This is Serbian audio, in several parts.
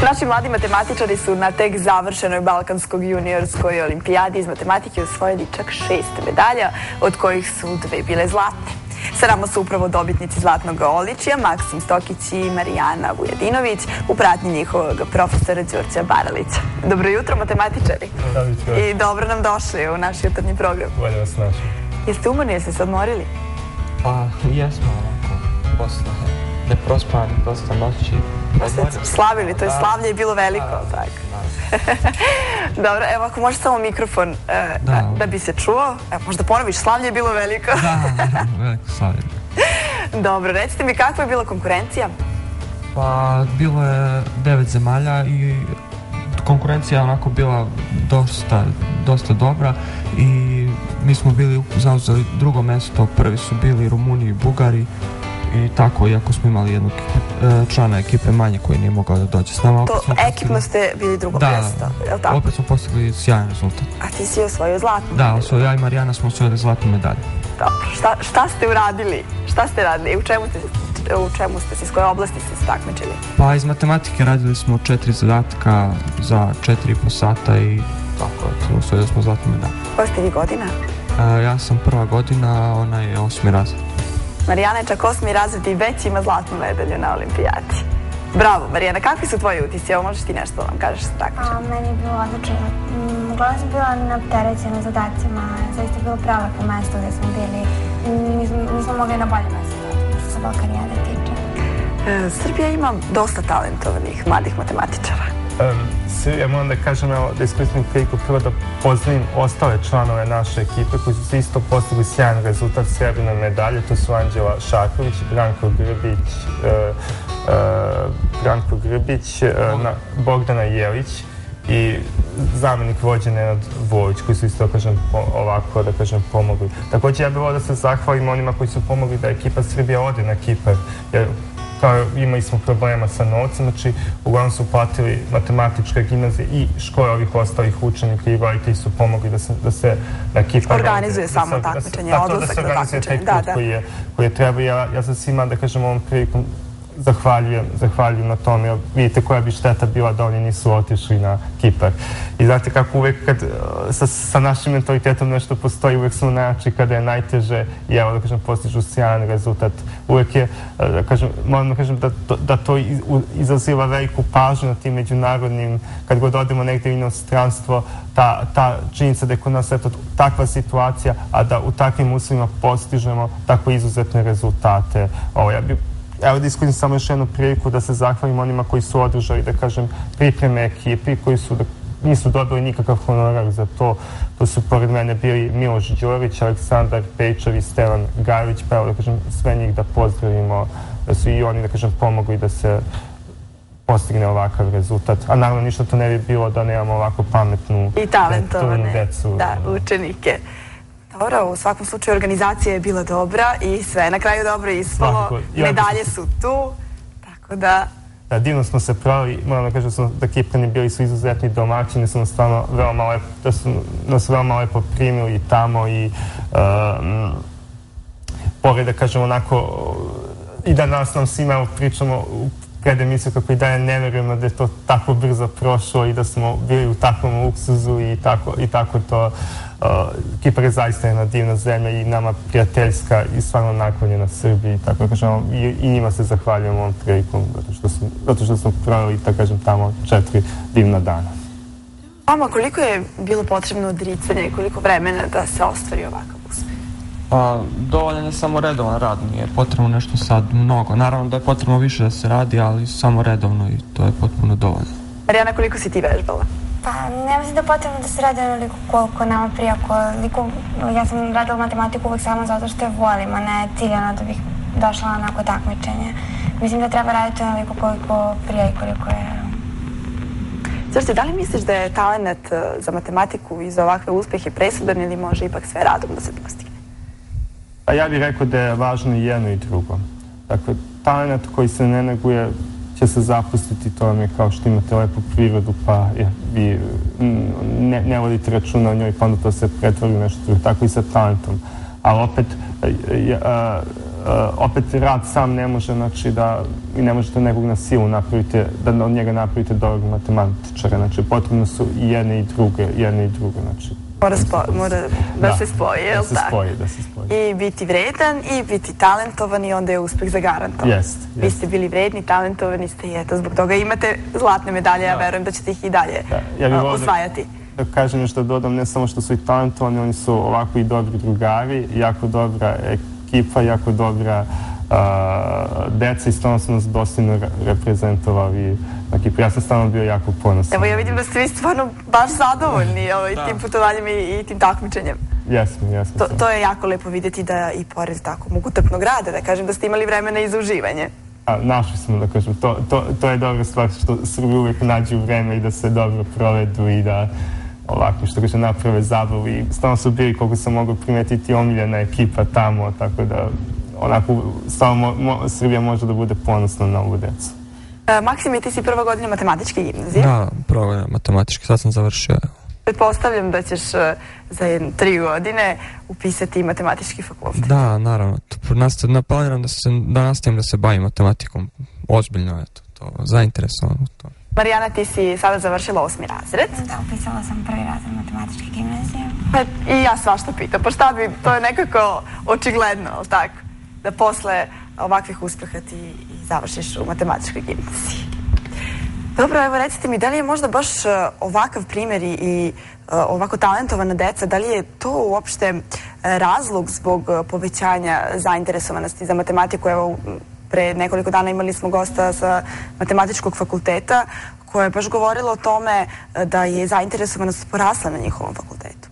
Naši mladi matematičari su na tek završenoj Balkanskog juniorskoj olimpijadi iz matematike osvojili čak 6 medalja, od kojih su 2 bile zlatne. Sa nama su upravo dobitnici zlatnog odličja, Maksim Stokić i Marijana Vujadinović, u pratnji njihovog profesora Đurđa Baralića. Dobro jutro, matematičari. I dobro nam došli u naš jutarnji program. Bolje vas našli. Jeste umorni, jeste se odmorili? Pa, jesmo ovako, posle neprospani, dosta noći. Slavili, to je slavlje je bilo veliko, tako. Dobro, evo ako može samo mikrofon da bi se čuo, možda ponoviš, slavlje je bilo veliko. Da, veliko slavlje. Dobro, recite mi kakva je bila konkurencija? Pa, bilo je 9 zemalja i konkurencija je onako bila dosta dobra i mi smo bili zauzeli drugo mesto, prvi su bili Rumuni i Bugari i tako, iako smo imali jednog člana ekipe manje koji nije mogao da dođe s nama. To ekipno ste bili drugo mjesto, je li tako? Opet smo postigli sjajan rezultat. A ti si osvojio zlatnu? Da, ja i Marijana smo osvojili zlatnu medalju. Dobro, šta ste uradili? Šta ste radili? U čemu ste se, iz koje oblasti ste se takmičili? Pa iz matematike radili smo 4 zadatka za 4,5 sata i tako, osvojili smo zlatnu medalju. Koja ste vi godina? Ja sam prva godina, ona je 8. razred. Marijana je čak 8. razred i već ima zlatnu medalju na olimpijadi. Bravo, Marijana, kakvi su tvoji utisci? Evo, možeš ti nešto da vam kažeš sa takmičenjem? Meni je bilo odlično. Uglavnom sam bila naopterećena zadacima. Zaista je bilo prelepo mesto gde smo bili. Nismo mogli na bolje mesto što se Balkanijade tiče. Srbija ima dosta talentovanih mladih matematičara. Ja moram da kažem, da iskoristim priliku prvo da pozdravim ostale članove naše ekipe koji su se isto postigli sjajan rezultat srebrne medalje. To su Anđela Šaković, Branko Grbić, Bogdana Jelić i zamenik vođe Nenad Vojić, koji su isto, ovako, da kažem, pomogli. Također, ja bih volio da se zahvalim onima koji su pomogli da ekipa Srbija ode na Kipar, jer imali smo problema sa novcem, znači uglavnom su platili matematičke gimnazije i škole ovih ostalih učenika i roditelji su pomogli da se na Kipar organizuje samo takmičenje, odlazak na takmičenje. Da, taj put koji je trebao. Ja sam svima, da kažem, ovom prilikom zahvaljujem na tome, jer vidite koja bi šteta bila da oni nisu otišli na Kipar. I znate kako uvek kad sa našim mentalitetom nešto postoji, uvek smo najjači kada je najteže i evo da kažem postižu sjajan rezultat. Uvek je, moram da kažem da to izaziva veliku pažnju na tim međunarodnim, kad god odemo negdje u inostranstvo, ta činjenica da je kod nas takva situacija, a da u takvim uslovima postižemo tako izuzetne rezultate. Evo da iskoristim samo još jednu priliku da se zahvalim onima koji su održali, da kažem, pripreme ekipi, koji nisu dobili nikakav honorar za to. To su pored mene bili Miloš Đorić, Aleksandar Pejčar i Stevan Gajević, pa evo da kažem sve njih da pozdravimo, da su i oni, da kažem, pomogli da se postigne ovakav rezultat. A naravno ništa to ne bi bilo da nemamo ovako pametnu i talentovane decu. Da, učenike. Dobro, u svakom slučaju organizacija je bila dobra i sve je na kraju dobro ispalo. Medalje su tu, tako da... Da, divno smo se pravili. Moram da kažem da Kiprani bili su izuzetni domaćini, da su nas veoma lepo primili tamo i pored, da kažem, onako i da nas nam svima pričamo pred emisiju kako i dalje ne verujemo da je to tako brzo prošlo i da smo bili u takvom luksuzu i tako to. Kipar je zaista jedna divna zemlja i nama prijateljska i stvarno naklonjena Srbiji, tako da kažemo, i njima se zahvaljujem ovom prilikom, zato što smo proveli, tako kažem, tamo 4 divna dana. Vama, koliko je bilo potrebno odricanja i koliko vremena da se ostvari ovakav uspeh? Pa, dovoljan je samo redovan rad, nije potrebno nešto sad mnogo. Naravno da je potrebno više da se radi, ali samo redovno i to je potpuno dovoljno. Marijana, koliko si ti vežbala? Pa, ne mislim da je potrebno da se radi onoliko koliko nama prija. Ja sam radila matematiku uvek samo zato što je volim, a ne ciljano da bih došla na neko takmičenje. Mislim da treba raditi onoliko koliko prija i koliko je... Đorđe, da li misliš da je talent za matematiku i za ovakve uspehe presudan ili može ipak sve radom da se postigne? A ja bih rekao da je važno i jedno i drugo. Dakle, talent koji se ne neguje će se zapustiti, to vam je kao što imate lepu prirodu pa vi ne vodite računa o njoj pa onda to se pretvori u nešto drugo, tako i sa talentom. Ali opet opet rad sam ne može, znači da vi ne možete nekog na silu napraviti, da od njega napravite dobrog matematičara, znači potrebno su i jedne i druge, znači. Mora da se spoji, je li tako? Da se spoji. I biti vredan i biti talentovan i onda je uspeh zagarantovan. Jest. Vi ste bili vredni, talentovani ste i eto, zbog toga imate zlatne medalje, ja verujem da ćete ih i dalje osvajati. Da kažem još da dodam, ne samo što su i talentovani, oni su ovako i dobri drugari, jako dobra ekipa, jako dobra deca i stvarno su nas dostojno reprezentovali. Ja sam stvarno bio jako ponosan. Evo, ja vidim da ste vi stvarno baš zadovoljni tim putovanjem i tim takmičenjem. Jesmo. To je jako lepo vidjeti da i pored tako mukotrpnog rada, da kažem da ste imali vremena i za uživanje. Našli smo, da kažem, to je dobra stvar što Srbi uvijek nađu vreme i da se dobro provedu i da ovako, što kaže, naprave zabavu i stvarno su bili, koliko sam mogao primetiti, omiljena ekipa tamo, tako da onako, stvarno Srbija može da bude ponosna na ovu decu. Maksime, ti si prva godina matematičke gimnazije? Da, prva godina matematičke, sad sam završio. Pretpostavljam da ćeš za 3 godine upisati matematički fakultet. Da, naravno. Planiram da nastavim da se bavim matematikom. Ozbiljno, eto, to, zainteresovan u to. Marijana, ti si sada završila 8. razred. Da, upisala sam 1. razred matematičke gimnazije. I ja svašta pitam, pa šta bi, to je nekako očigledno, ali tako? Da posle ovakvih uspeha ti završiš u matematičkoj gimnaziji. Dobro, evo recite mi, da li je možda baš ovakav primjer i ovako talentovana deca, da li je to uopšte razlog zbog povećanja zainteresovanosti za matematiku? Evo, pre nekoliko dana imali smo gosta sa matematičkog fakulteta koja je baš govorila o tome da je zainteresovanost porasla na njihovom fakultetu.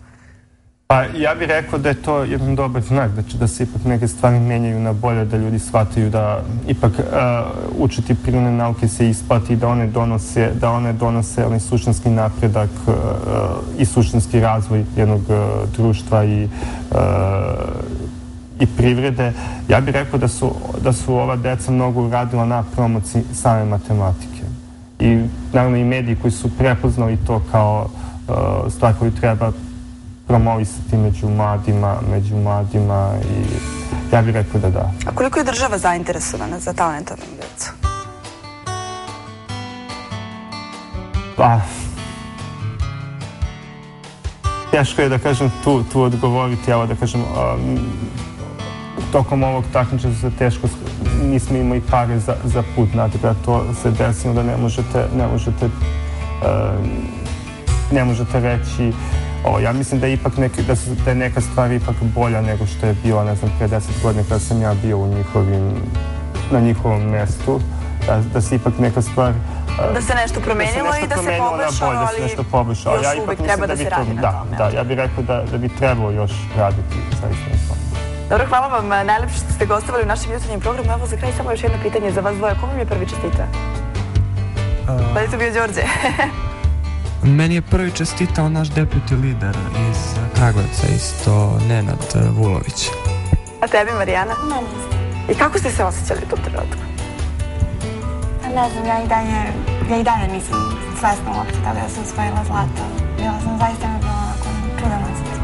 Pa ja bih rekao da je to jedan dobar znak, da se ipak neke stvari menjaju na bolje, da ljudi shvataju da ipak učiti prirodne nauke se isplati, da one donose onaj suštinski napredak i suštinski razvoj jednog društva i privrede. Ja bih rekao da su ova deca mnogo uradila na promociji same matematike. I naravno i mediji koji su prepoznali to kao stvar koju treba promovisati među mladima i ja bih rekao da da. A koliko je država zainteresovana za talentovanu decu? Pa, teško je da kažem tu odgovoriti, evo da kažem, tokom ovog takmičenja se teško, nismo imali pare za put, znate, kada to se desilo da ne možete reći. Ja mislim da je ipak da je neka stvar ipak bolja nego što je bila, ne znam, pre 10 godina kada sam ja bio na njihovom mjestu, da se ipak neka stvar... Da se nešto promenilo i da se poboljšalo, ali još uvijek treba da se radi na tome. Da, ja bih rekao da bi trebalo još raditi zaista na tome. Dobro, hvala vam najlepše što ste gostovali u našem jutarnjem programu. Evo za kraj samo još jedno pitanje za vas dvoje. Ko vam je prvi čestitao? Da je to bio Đorđe? Meni je prvi čestitao naš deputy lider iz Kragujevca, isto Nenad Vulović. A tebi, Marijana? Meni isto. I kako ste se osjećali u tom trenutku? Ne znam, ja i dalje nisam svesna uopće toga da sam osvojila zlato. Zaista mi je bilo onako čudan osjećaj.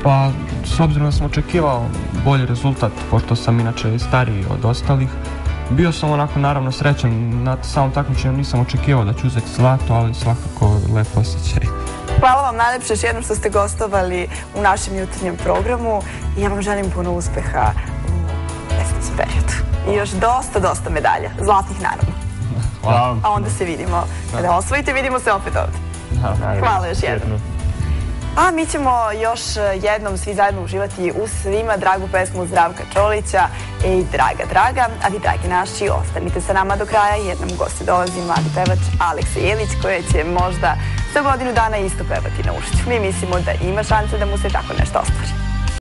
Pa, s obzirom da sam očekivao bolji rezultat, pošto sam inače stariji od ostalih, bio sam onako naravno srećan, na samom takmičenju nisam očekivao da ću uzeti zlato, ali svakako lepo osjećaj. Hvala vam najlepše još jednom što ste gostovali u našem jutarnjem programu i ja vam želim puno uspeha u sljedećem periodu. I još dosta medalja, zlatnih naravno. Hvala. A onda se vidimo, kada osvojite, vidimo se opet ovdje. Hvala još jednom. A mi ćemo još jednom svi zajedno uživati u svima dragu pesmu Zdravka Čolića i Draga, a vi dragi naši ostanite sa nama do kraja jer nam u gosti dolazi mladi pevač Aleksa Jelić koji će možda za godinu dana isto pevati na Ušću. Mi mislimo da ima šanse da mu se tako nešto ostvari.